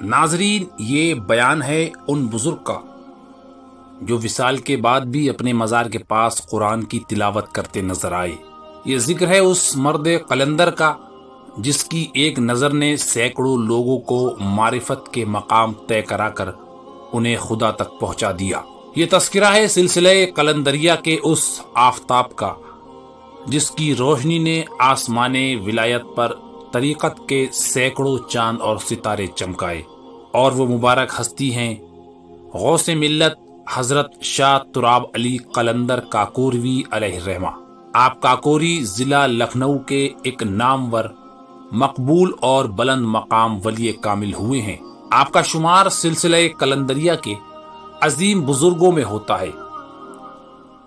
ناظرین، یہ بیان ہے ان بزرگ کا جو وصال کے بعد بھی اپنے مزار کے پاس قرآن کی تلاوت کرتے نظر آئے۔ یہ ذکر ہے اس مرد قلندر کا جس کی ایک نظر نے سینکڑوں لوگوں کو معرفت کے مقام طے کرا کر انہیں خدا تک پہنچا دیا۔ یہ تذکرہ ہے سلسلہ قلندریہ کے اس آفتاب کا جس کی روشنی نے آسمان ولایت پر طریقت کے سینکڑوں چاند اور ستارے چمکائے، اور وہ مبارک ہستی ہیں غوث ملت حضرت شاہ تراب علی قلندر کاکوروی علیہ الرحمہ۔ آپ کاکوری ضلع لکھنؤ کے ایک نامور، مقبول اور بلند مقام ولی کامل ہوئے ہیں۔ آپ کا شمار سلسلہ قلندریہ کے عظیم بزرگوں میں ہوتا ہے۔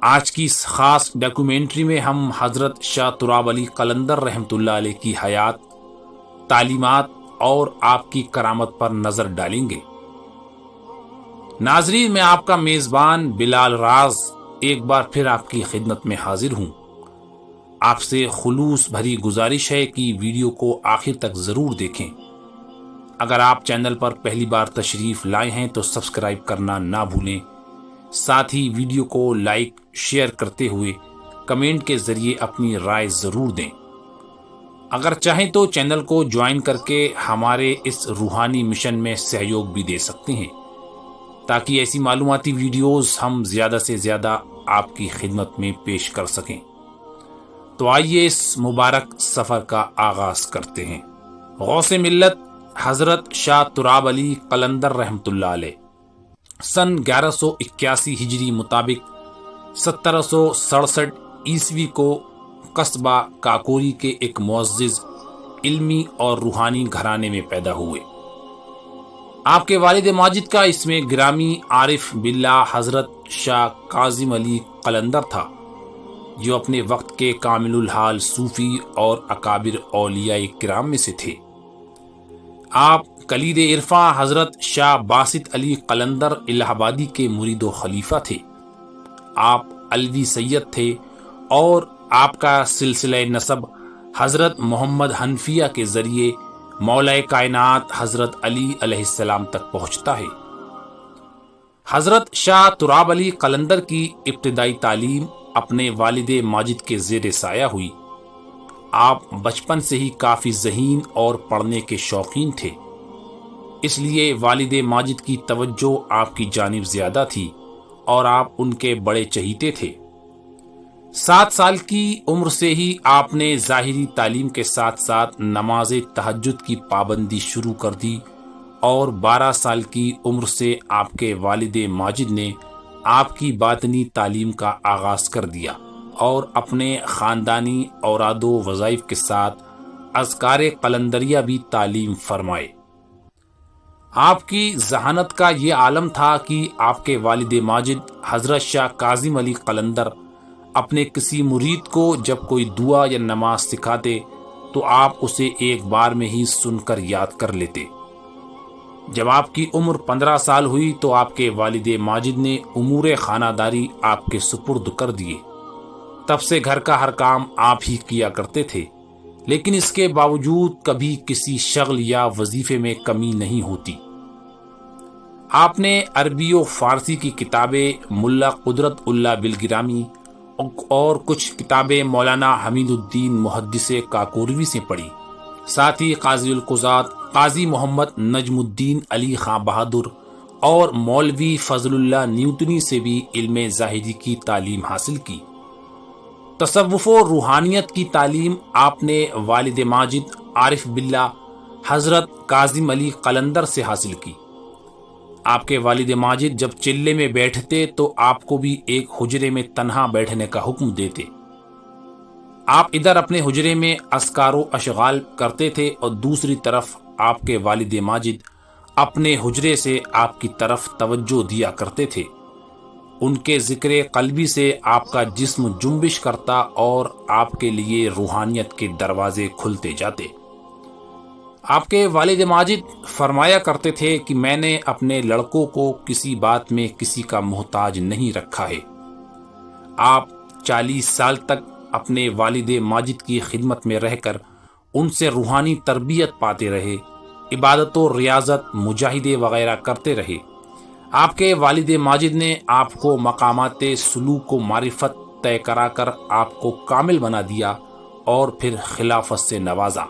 آج کی اس خاص ڈاکیومنٹری میں ہم حضرت شاہ تراب علی قلندر رحمۃ اللہ علیہ کی حیات، تعلیمات اور آپ کی کرامت پر نظر ڈالیں گے۔ ناظرین، میں آپ کا میزبان بلال راز ایک بار پھر آپ کی خدمت میں حاضر ہوں۔ آپ سے خلوص بھری گزارش ہے کہ ویڈیو کو آخر تک ضرور دیکھیں۔ اگر آپ چینل پر پہلی بار تشریف لائے ہیں تو سبسکرائب کرنا نہ بھولیں، ساتھ ہی ویڈیو کو لائک شیئر کرتے ہوئے کمنٹ کے ذریعے اپنی رائے ضرور دیں۔ اگر چاہیں تو چینل کو جوائن کر کے ہمارے اس روحانی مشن میں سہیوگ بھی دے سکتے ہیں تاکہ ایسی معلوماتی ویڈیوز ہم زیادہ سے زیادہ آپ کی خدمت میں پیش کر سکیں۔ تو آئیے اس مبارک سفر کا آغاز کرتے ہیں۔ غوث ملت حضرت شاہ تراب علی قلندر رحمۃ اللہ علیہ سن 1181 ہجری مطابق 1767 عیسوی کو قصبہ کاکوری کے ایک معزز علمی اور روحانی گھرانے میں پیدا ہوئے۔ آپ کے والد ماجد کا اس میں گرامی عارف باللہ حضرت شاہ کاظم علی قلندر تھا، جو اپنے وقت کے کامل الحال صوفی اور اکابر اولیاء کرام میں سے تھے۔ آپ کلید عرفاں حضرت شاہ باسط علی قلندر الہ آبادی کے مرید و خلیفہ تھے۔ آپ علوی سید تھے اور آپ کا سلسلہ نسب حضرت محمد حنفیہ کے ذریعے مولا کائنات حضرت علی علیہ السلام تک پہنچتا ہے۔ حضرت شاہ تراب علی قلندر کی ابتدائی تعلیم اپنے والد ماجد کے زیر سایہ ہوئی۔ آپ بچپن سے ہی کافی ذہین اور پڑھنے کے شوقین تھے، اس لیے والد ماجد کی توجہ آپ کی جانب زیادہ تھی اور آپ ان کے بڑے چہیتے تھے۔ 7 سال کی عمر سے ہی آپ نے ظاہری تعلیم کے ساتھ ساتھ نماز تہجد کی پابندی شروع کر دی، اور 12 سال کی عمر سے آپ کے والد ماجد نے آپ کی باطنی تعلیم کا آغاز کر دیا اور اپنے خاندانی اوراد و وظائف کے ساتھ اذکار قلندریہ بھی تعلیم فرمائے۔ آپ کی ذہانت کا یہ عالم تھا کہ آپ کے والد ماجد حضرت شاہ کاظم علی قلندر اپنے کسی مرید کو جب کوئی دعا یا نماز سکھاتے تو آپ اسے ایک بار میں ہی سن کر یاد کر لیتے۔ جب آپ کی عمر 15 سال ہوئی تو آپ کے والد ماجد نے امور خانہ داری آپ کے سپرد کر دیے۔ تب سے گھر کا ہر کام آپ ہی کیا کرتے تھے، لیکن اس کے باوجود کبھی کسی شغل یا وظیفے میں کمی نہیں ہوتی۔ آپ نے عربی و فارسی کی کتابیں ملا قدرت اللہ بلگرامی اور کچھ کتابیں مولانا حمید الدین محدث کاکوروی سے پڑھی۔ ساتھ ہی قاضی القضات قاضی محمد نجم الدین علی خان بہادر اور مولوی فضل اللہ نیوتنی سے بھی علم ظاہری کی تعلیم حاصل کی۔ تصوف و روحانیت کی تعلیم آپ نے والد ماجد عارف باللہ حضرت کاظم علی قلندر سے حاصل کی۔ آپ کے والد ماجد جب چلے میں بیٹھتے تو آپ کو بھی ایک حجرے میں تنہا بیٹھنے کا حکم دیتے۔ آپ ادھر اپنے حجرے میں اذکار و اشغال کرتے تھے اور دوسری طرف آپ کے والد ماجد اپنے حجرے سے آپ کی طرف توجہ دیا کرتے تھے۔ ان کے ذکر قلبی سے آپ کا جسم جنبش کرتا اور آپ کے لیے روحانیت کے دروازے کھلتے جاتے۔ آپ کے والد ماجد فرمایا کرتے تھے کہ میں نے اپنے لڑکوں کو کسی بات میں کسی کا محتاج نہیں رکھا ہے۔ آپ 40 سال تک اپنے والد ماجد کی خدمت میں رہ کر ان سے روحانی تربیت پاتے رہے عبادت و ریاضت، مجاہدے وغیرہ کرتے رہے۔ آپ کے والد ماجد نے آپ کو مقامات سلوک و معرفت طے کرا کر آپ کو کامل بنا دیا اور پھر خلافت سے نوازا۔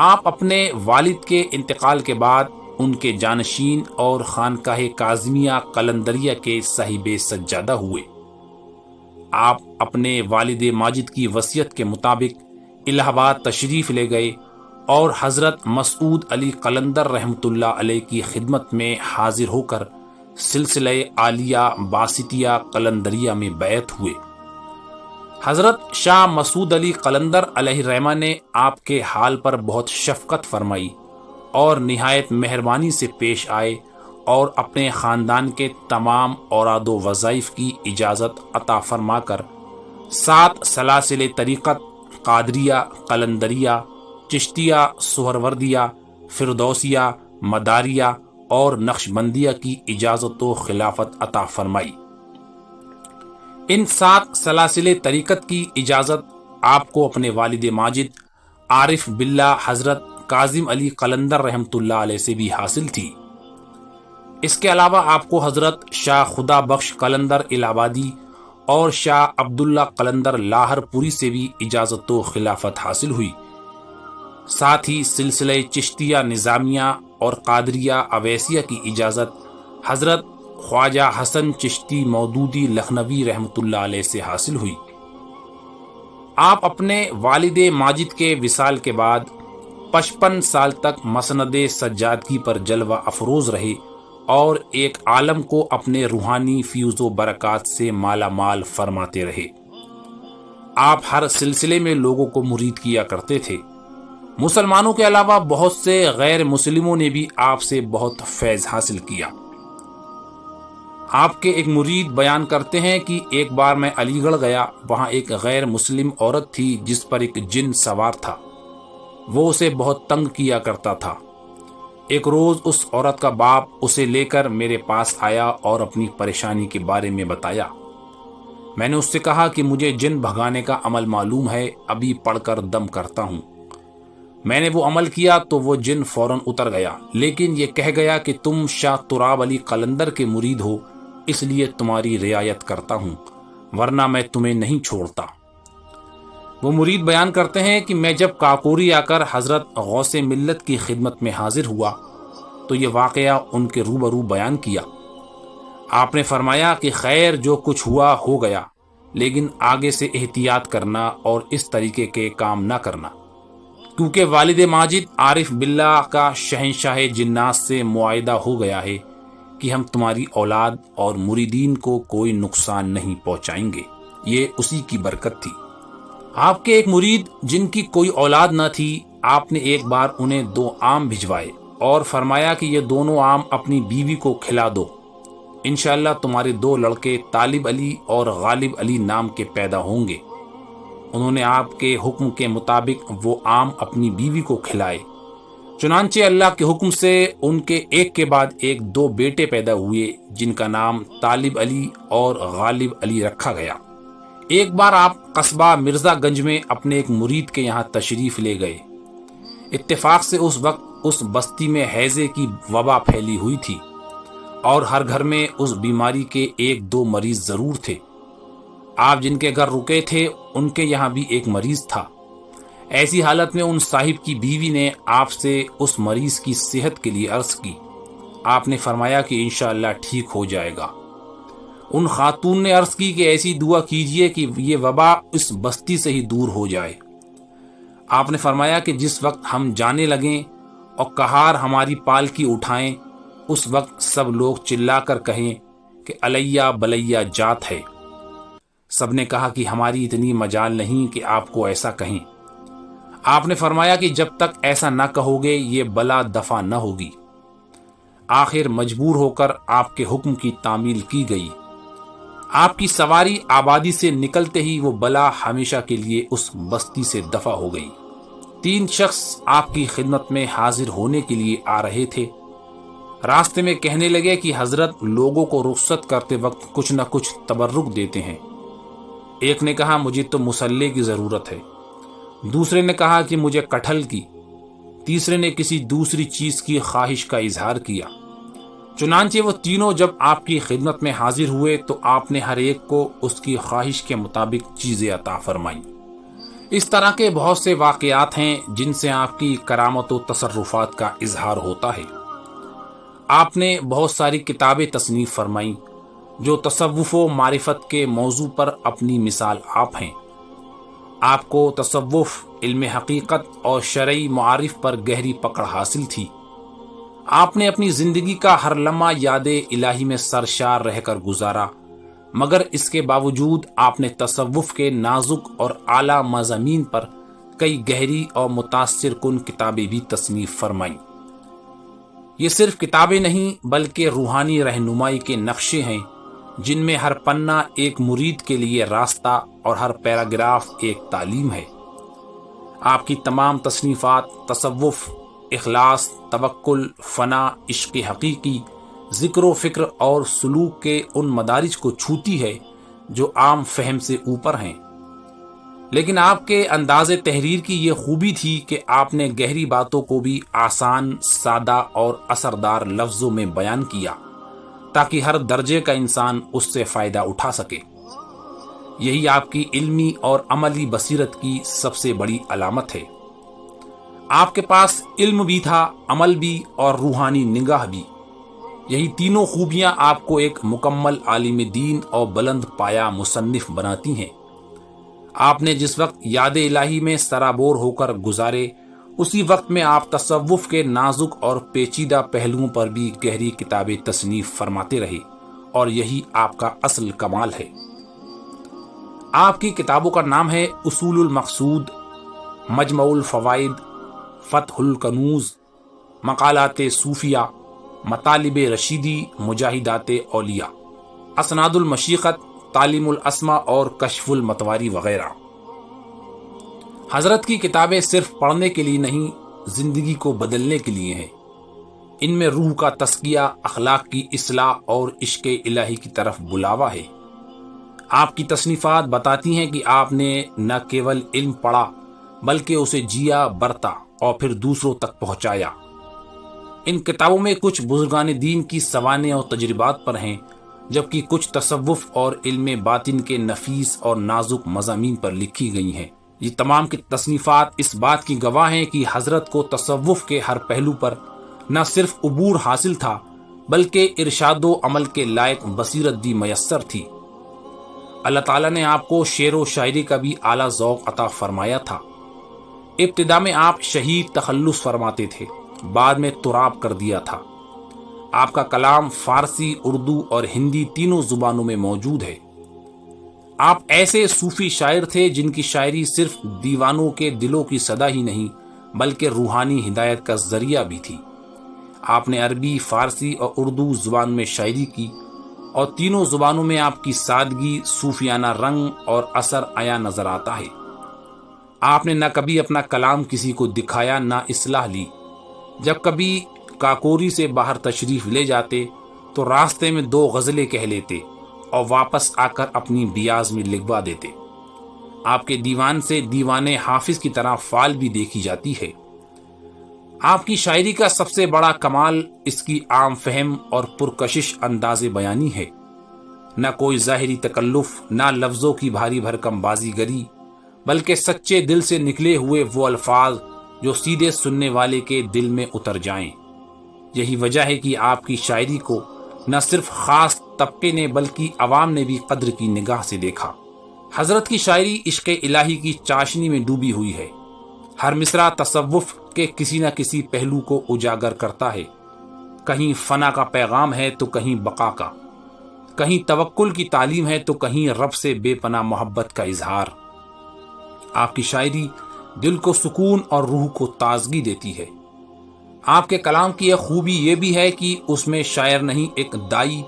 آپ اپنے والد کے انتقال کے بعد ان کے جانشین اور خانقاہ کاظمیہ قلندریہ کے صاحب سجادہ ہوئے۔ آپ اپنے والد ماجد کی وصیت کے مطابق الہ آباد تشریف لے گئے اور حضرت مسعود علی قلندر رحمۃ اللہ علیہ کی خدمت میں حاضر ہو کر سلسلہ عالیہ باسطیہ قلندریہ میں بیعت ہوئے۔ حضرت شاہ مسعود علی قلندر علیہ الرحمہ نے آپ کے حال پر بہت شفقت فرمائی اور نہایت مہربانی سے پیش آئے اور اپنے خاندان کے تمام اوراد و وظائف کی اجازت عطا فرما کر 7 سلاسل طریقت قادریہ، قلندریہ، چشتیہ، سہروردیہ، فردوسیہ، مداریہ اور نقشبندیہ کی اجازت و خلافت عطا فرمائی۔ ان 7 سلاسل طریقت کی اجازت آپ کو اپنے والد ماجد عارف باللہ حضرت کاظم علی قلندر رحمۃ اللہ علیہ سے بھی حاصل تھی۔ اس کے علاوہ آپ کو حضرت شاہ خدا بخش قلندر الہ آبادی اور شاہ عبداللہ قلندر لاہور پوری سے بھی اجازت و خلافت حاصل ہوئی۔ ساتھ ہی سلسلہ چشتیہ نظامیہ اور قادریہ اویسیہ کی اجازت حضرت خواجہ حسن چشتی مودودی لکھنوی رحمۃ اللہ علیہ سے حاصل ہوئی۔ آپ اپنے والد ماجد کے وصال کے بعد 55 سال تک مسند سجادگی پر جلوہ افروز رہے اور ایک عالم کو اپنے روحانی فیوز و برکات سے مالا مال فرماتے رہے۔ آپ ہر سلسلے میں لوگوں کو مرید کیا کرتے تھے۔ مسلمانوں کے علاوہ بہت سے غیر مسلموں نے بھی آپ سے بہت فیض حاصل کیا۔ آپ کے ایک مرید بیان کرتے ہیں کہ ایک بار میں علی گڑھ گیا، وہاں ایک غیر مسلم عورت تھی جس پر ایک جن سوار تھا۔ وہ اسے بہت تنگ کیا کرتا تھا۔ ایک روز اس عورت کا باپ اسے لے کر میرے پاس آیا اور اپنی پریشانی کے بارے میں بتایا۔ میں نے اس سے کہا کہ مجھے جن بھگانے کا عمل معلوم ہے، ابھی پڑھ کر دم کرتا ہوں۔ میں نے وہ عمل کیا تو وہ جن فوراً اتر گیا، لیکن یہ کہہ گیا کہ تم شاہ تراب علی قلندر کے مرید ہو، اس لیے تمہاری رعایت کرتا ہوں، ورنہ میں تمہیں نہیں چھوڑتا۔ وہ مرید بیان کرتے ہیں کہ میں جب کاکوری آ کر حضرت غوث ملت کی خدمت میں حاضر ہوا تو یہ واقعہ ان کے روبرو بیان کیا۔ آپ نے فرمایا کہ خیر جو کچھ ہوا ہو گیا، لیکن آگے سے احتیاط کرنا اور اس طریقے کے کام نہ کرنا، کیونکہ والد ماجد عارف باللہ کا شہنشاہ جنات سے معاہدہ ہو گیا ہے کہ ہم تمہاری اولاد اور مریدین کو کوئی نقصان نہیں پہنچائیں گے۔ یہ اسی کی برکت تھی۔ آپ کے ایک مرید جن کی کوئی اولاد نہ تھی، آپ نے ایک بار انہیں 2 آم بھجوائے اور فرمایا کہ یہ دونوں آم اپنی بیوی کو کھلا دو، انشاءاللہ تمہارے 2 لڑکے طالب علی اور غالب علی نام کے پیدا ہوں گے۔ انہوں نے آپ کے حکم کے مطابق وہ آم اپنی بیوی کو کھلائے۔ چنانچہ اللہ کے حکم سے ان کے ایک کے بعد ایک 2 بیٹے پیدا ہوئے، جن کا نام طالب علی اور غالب علی رکھا گیا۔ ایک بار آپ قصبہ مرزا گنج میں اپنے ایک مرید کے یہاں تشریف لے گئے۔ اتفاق سے اس وقت اس بستی میں ہیضے کی وبا پھیلی ہوئی تھی اور ہر گھر میں اس بیماری کے 1-2 مریض ضرور تھے۔ آپ جن کے گھر رکے تھے ان کے یہاں بھی ایک مریض تھا۔ ایسی حالت میں ان صاحب کی بیوی نے آپ سے اس مریض کی صحت کے لیے عرض کی۔ آپ نے فرمایا کہ انشاءاللہ ٹھیک ہو جائے گا۔ ان خاتون نے عرض کی کہ ایسی دعا کیجئے کہ یہ وبا اس بستی سے ہی دور ہو جائے۔ آپ نے فرمایا کہ جس وقت ہم جانے لگیں اور کہار ہماری پالکی اٹھائیں، اس وقت سب لوگ چلا کر کہیں کہ علیہ بلیہ جات ہے۔ سب نے کہا کہ ہماری اتنی مجال نہیں کہ آپ کو ایسا کہیں۔ آپ نے فرمایا کہ جب تک ایسا نہ کہو گے یہ بلا دفع نہ ہوگی۔ آخر مجبور ہو کر آپ کے حکم کی تعمیل کی گئی۔ آپ کی سواری آبادی سے نکلتے ہی وہ بلا ہمیشہ کے لیے اس بستی سے دفع ہو گئی۔ 3 شخص آپ کی خدمت میں حاضر ہونے کے لیے آ رہے تھے۔ راستے میں کہنے لگے کہ حضرت لوگوں کو رخصت کرتے وقت کچھ نہ کچھ تبرک دیتے ہیں۔ ایک نے کہا مجھے تو مسلح کی ضرورت ہے، دوسرے نے کہا کہ مجھے کٹہل کی، تیسرے نے کسی دوسری چیز کی خواہش کا اظہار کیا۔ چنانچہ وہ تینوں جب آپ کی خدمت میں حاضر ہوئے تو آپ نے ہر ایک کو اس کی خواہش کے مطابق چیزیں عطا فرمائیں۔ اس طرح کے بہت سے واقعات ہیں جن سے آپ کی کرامت و تصرفات کا اظہار ہوتا ہے۔ آپ نے بہت ساری کتابیں تصنیف فرمائیں جو تصوف و معرفت کے موضوع پر اپنی مثال آپ ہیں۔ آپ کو تصوف، علم حقیقت اور شرعی معارف پر گہری پکڑ حاصل تھی۔ آپ نے اپنی زندگی کا ہر لمحہ یاد الہی میں سرشار رہ کر گزارا، مگر اس کے باوجود آپ نے تصوف کے نازک اور اعلیٰ مضامین پر کئی گہری اور متاثر کن کتابیں بھی تصنیف فرمائیں۔ یہ صرف کتابیں نہیں بلکہ روحانی رہنمائی کے نقشے ہیں جن میں ہر پنہ ایک مرید کے لیے راستہ اور ہر پیراگراف ایک تعلیم ہے۔ آپ کی تمام تصنیفات تصوف، اخلاص، توکل، فنا، عشق حقیقی، ذکر و فکر اور سلوک کے ان مدارج کو چھوتی ہے جو عام فہم سے اوپر ہیں۔ لیکن آپ کے انداز تحریر کی یہ خوبی تھی کہ آپ نے گہری باتوں کو بھی آسان، سادہ اور اثردار لفظوں میں بیان کیا تاکہ ہر درجے کا انسان اس سے فائدہ اٹھا سکے۔ یہی آپ کی علمی اور عملی بصیرت کی سب سے بڑی علامت ہے۔ آپ کے پاس علم بھی تھا، عمل بھی اور روحانی نگاہ بھی۔ یہی تینوں خوبیاں آپ کو ایک مکمل عالم دین اور بلند پایہ مصنف بناتی ہیں۔ آپ نے جس وقت یاد الہی میں سرابور ہو کر گزارے، اسی وقت میں آپ تصوف کے نازک اور پیچیدہ پہلوؤں پر بھی گہری کتابیں تصنیف فرماتے رہے، اور یہی آپ کا اصل کمال ہے۔ آپ کی کتابوں کا نام ہے اصول المقصود، مجمع الفوائد، فتح الکنوز، مقالات صوفیہ، مطالب رشیدی، مجاہدات اولیاء، اسناد المشیقت، تعلیم الاسماء اور کشف المتواری وغیرہ۔ حضرت کی کتابیں صرف پڑھنے کے لیے نہیں، زندگی کو بدلنے کے لیے ہیں۔ ان میں روح کا تزکیہ، اخلاق کی اصلاح اور عشق الہی کی طرف بلاوا ہے۔ آپ کی تصنیفات بتاتی ہیں کہ آپ نے نہ کیول علم پڑھا بلکہ اسے جیا، برتا اور پھر دوسروں تک پہنچایا۔ ان کتابوں میں کچھ بزرگان دین کی سوانح اور تجربات پر ہیں، جبکہ کچھ تصوف اور علم باطن کے نفیس اور نازک مضامین پر لکھی گئی ہیں۔ یہ تمام کی تصنیفات اس بات کی گواہ ہیں کہ حضرت کو تصوف کے ہر پہلو پر نہ صرف عبور حاصل تھا بلکہ ارشاد و عمل کے لائق بصیرت بھی میسر تھی۔ اللہ تعالیٰ نے آپ کو شعر و شاعری کا بھی اعلیٰ ذوق عطا فرمایا تھا۔ ابتدا میں آپ شہید تخلص فرماتے تھے، بعد میں تراب کر دیا تھا۔ آپ کا کلام فارسی، اردو اور ہندی تینوں زبانوں میں موجود ہے۔ آپ ایسے صوفی شاعر تھے جن کی شاعری صرف دیوانوں کے دلوں کی صدا ہی نہیں بلکہ روحانی ہدایت کا ذریعہ بھی تھی۔ آپ نے عربی، فارسی اور اردو زبان میں شاعری کی، اور تینوں زبانوں میں آپ کی سادگی، صوفیانہ رنگ اور اثر عیاں نظر آتا ہے۔ آپ نے نہ کبھی اپنا کلام کسی کو دکھایا، نہ اصلاح لی۔ جب کبھی کاکوری سے باہر تشریف لے جاتے تو راستے میں 2 غزلیں کہہ لیتے اور واپس آ کر اپنی بیاض میں لکھوا دیتے۔ آپ کے دیوان سے دیوان حافظ کی طرح فال بھی دیکھی جاتی ہے۔ آپ کی شاعری کا سب سے بڑا کمال اس کی عام فہم اور پرکشش انداز بیانی ہے۔ نہ کوئی ظاہری تکلف، نہ لفظوں کی بھاری بھرکم بازی گری، بلکہ سچے دل سے نکلے ہوئے وہ الفاظ جو سیدھے سننے والے کے دل میں اتر جائیں۔ یہی وجہ ہے کہ آپ کی شاعری کو نہ صرف خاص طبقے نے بلکہ عوام نے بھی قدر کی نگاہ سے دیکھا۔ حضرت کی شاعری عشق الہی کی چاشنی میں ڈوبی ہوئی ہے۔ ہر مصرع تصوف کے کسی نہ کسی پہلو کو اجاگر کرتا ہے۔ کہیں فنا کا پیغام ہے تو کہیں بقا کا، کہیں توکل کی تعلیم ہے تو کہیں رب سے بے پناہ محبت کا اظہار۔ آپ کی شاعری دل کو سکون اور روح کو تازگی دیتی ہے۔ آپ کے کلام کی ایک خوبی یہ بھی ہے کہ اس میں شاعر نہیں، ایک دائی،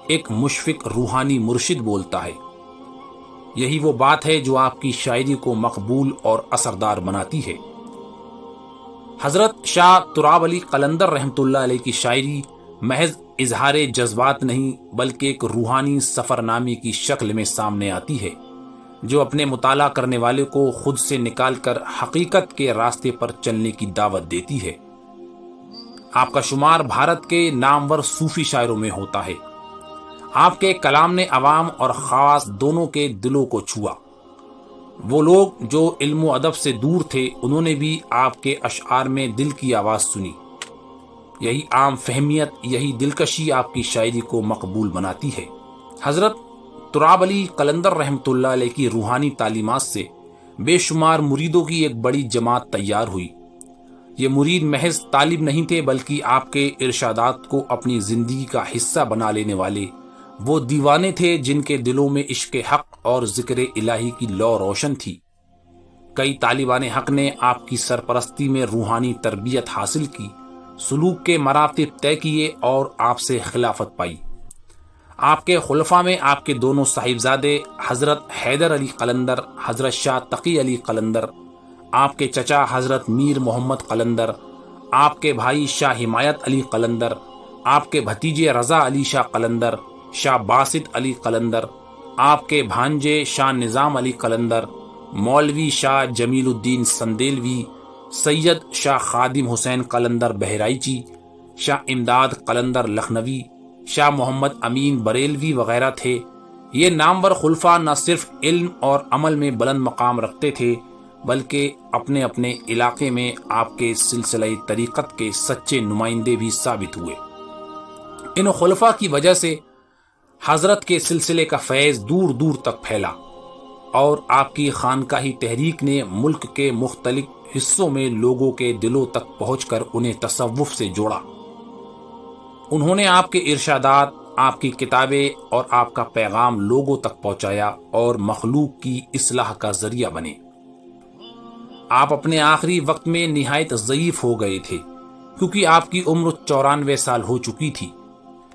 ایک مشفق روحانی مرشد بولتا ہے۔ یہی وہ بات ہے جو آپ کی شاعری کو مقبول اور اثردار بناتی ہے۔ حضرت شاہ تراب علی قلندر رحمۃ اللہ علیہ کی شاعری محض اظہار جذبات نہیں بلکہ ایک روحانی سفر نامے کی شکل میں سامنے آتی ہے، جو اپنے مطالعہ کرنے والے کو خود سے نکال کر حقیقت کے راستے پر چلنے کی دعوت دیتی ہے۔ آپ کا شمار بھارت کے نامور صوفی شاعروں میں ہوتا ہے۔ آپ کے کلام نے عوام اور خاص دونوں کے دلوں کو چھوا۔ وہ لوگ جو علم و ادب سے دور تھے، انہوں نے بھی آپ کے اشعار میں دل کی آواز سنی۔ یہی عام فہمیت، یہی دلکشی آپ کی شاعری کو مقبول بناتی ہے۔ حضرت تراب علی قلندر رحمۃ اللہ علیہ کی روحانی تعلیمات سے بے شمار مریدوں کی ایک بڑی جماعت تیار ہوئی۔ یہ مرید محض طالب نہیں تھے، بلکہ آپ کے ارشادات کو اپنی زندگی کا حصہ بنا لینے والے وہ دیوانے تھے جن کے دلوں میں عشق حق اور ذکر الہی کی لو روشن تھی۔ کئی طالبان حق نے آپ کی سرپرستی میں روحانی تربیت حاصل کی، سلوک کے مراتب طے کیے اور آپ سے خلافت پائی۔ آپ کے خلفاء میں آپ کے دونوں صاحبزادے حضرت حیدر علی قلندر، حضرت شاہ تقی علی قلندر، آپ کے چچا حضرت میر محمد قلندر، آپ کے بھائی شاہ حمایت علی قلندر، آپ کے بھتیجے رضا علی شاہ قلندر، شاہ باسط علی قلندر، آپ کے بھانجے شاہ نظام علی قلندر، مولوی شاہ جمیل الدین سندیلوی، سید شاہ خادم حسین قلندر بہرائچی، شاہ امداد قلندر لکھنوی، شاہ محمد امین بریلوی وغیرہ تھے۔ یہ نامور خلفاء نہ صرف علم اور عمل میں بلند مقام رکھتے تھے، بلکہ اپنے اپنے علاقے میں آپ کے سلسلہ طریقت کے سچے نمائندے بھی ثابت ہوئے۔ ان خلفاء کی وجہ سے حضرت کے سلسلے کا فیض دور دور تک پھیلا، اور آپ کی خانقاہی تحریک نے ملک کے مختلف حصوں میں لوگوں کے دلوں تک پہنچ کر انہیں تصوف سے جوڑا۔ انہوں نے آپ کے ارشادات، آپ کی کتابیں اور آپ کا پیغام لوگوں تک پہنچایا اور مخلوق کی اصلاح کا ذریعہ بنے۔ آپ اپنے آخری وقت میں نہایت ضعیف ہو گئے تھے، کیونکہ آپ کی عمر 94 سال ہو چکی تھی،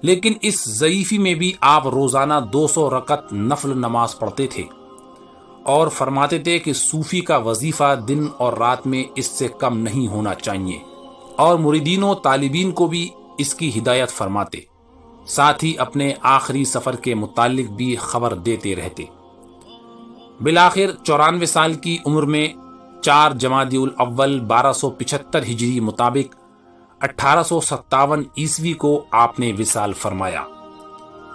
لیکن اس ضعیفی میں بھی آپ روزانہ 200 رکعت نفل نماز پڑھتے تھے اور فرماتے تھے کہ صوفی کا وظیفہ دن اور رات میں اس سے کم نہیں ہونا چاہیے، اور مریدین و طالبین کو بھی اس کی ہدایت فرماتے، ساتھ ہی اپنے آخری سفر کے متعلق بھی خبر دیتے رہتے۔ بالآخر 94 سال کی عمر میں 4 جمادی الاول 1275 ہجری مطابق 1857 عیسوی کو آپ نے وصال فرمایا۔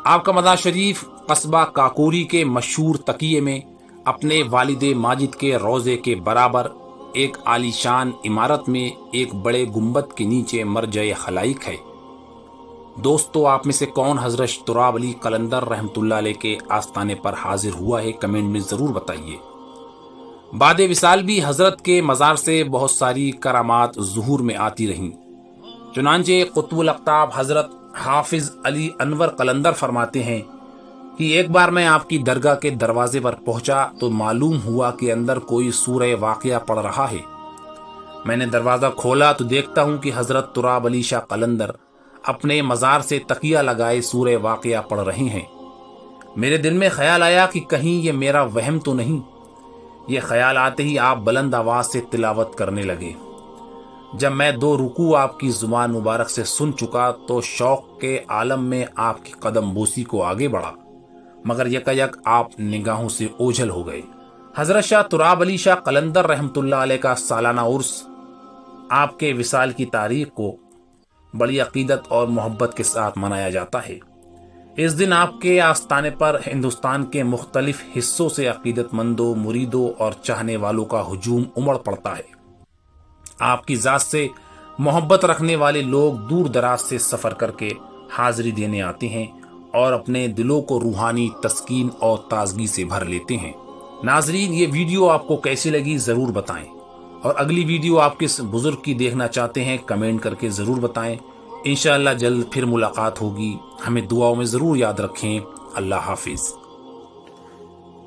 آپ کا مزار شریف قصبہ کاکوری کے مشہور تقیے میں اپنے والد ماجد کے روضے کے برابر ایک عالی شان عمارت میں ایک بڑے گنبد کے نیچے مرجع خلائق ہے۔ دوستو، آپ میں سے کون حضرت تراب علی قلندر رحمۃ اللہ علیہ کے آستانے پر حاضر ہوا ہے؟ کمنٹ میں ضرور بتائیے۔ بعد وصال بھی حضرت کے مزار سے بہت ساری کرامات ظہور میں آتی رہیں۔ چنانچہ قطب الاقطاب حضرت حافظ علی انور قلندر فرماتے ہیں کہ ایک بار میں آپ کی درگاہ کے دروازے پر پہنچا تو معلوم ہوا کہ اندر کوئی سورہ واقعہ پڑھ رہا ہے۔ میں نے دروازہ کھولا تو دیکھتا ہوں کہ حضرت تراب علی شاہ قلندر اپنے مزار سے تکیہ لگائے سورہ واقعہ پڑھ رہے ہیں۔ میرے دل میں خیال آیا کہ کہیں یہ میرا وہم تو نہیں۔ یہ خیال آتے ہی آپ بلند آواز سے تلاوت کرنے لگے۔ جب میں 2 رکوع آپ کی زبان مبارک سے سن چکا تو شوق کے عالم میں آپ کی قدم بوسی کو آگے بڑھا، مگر یکایک آپ نگاہوں سے اوجھل ہو گئے۔ حضرت شاہ تراب علی شاہ قلندر رحمۃ اللہ علیہ کا سالانہ عرس آپ کے وصال کی تاریخ کو بڑی عقیدت اور محبت کے ساتھ منایا جاتا ہے۔ اس دن آپ کے آستانے پر ہندوستان کے مختلف حصوں سے عقیدت مندوں، مریدوں اور چاہنے والوں کا ہجوم امڑ پڑتا ہے۔ آپ کی ذات سے محبت رکھنے والے لوگ دور دراز سے سفر کر کے حاضری دینے آتے ہیں اور اپنے دلوں کو روحانی تسکین اور تازگی سے بھر لیتے ہیں۔ ناظرین، یہ ویڈیو آپ کو کیسی لگی ضرور بتائیں، اور اگلی ویڈیو آپ کس بزرگ کی دیکھنا چاہتے ہیں کمنٹ کر کے ضرور بتائیں۔ انشاءاللہ جلد پھر ملاقات ہوگی۔ ہمیں دعاؤں میں ضرور یاد رکھیں۔ اللہ حافظ۔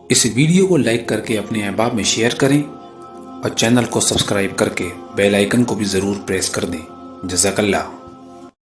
اس ویڈیو کو لائک کر کے اپنے احباب میں شیئر کریں اور چینل کو سبسکرائب کر کے بیل آئیکن کو بھی ضرور پریس کر دیں۔ جزاک اللہ۔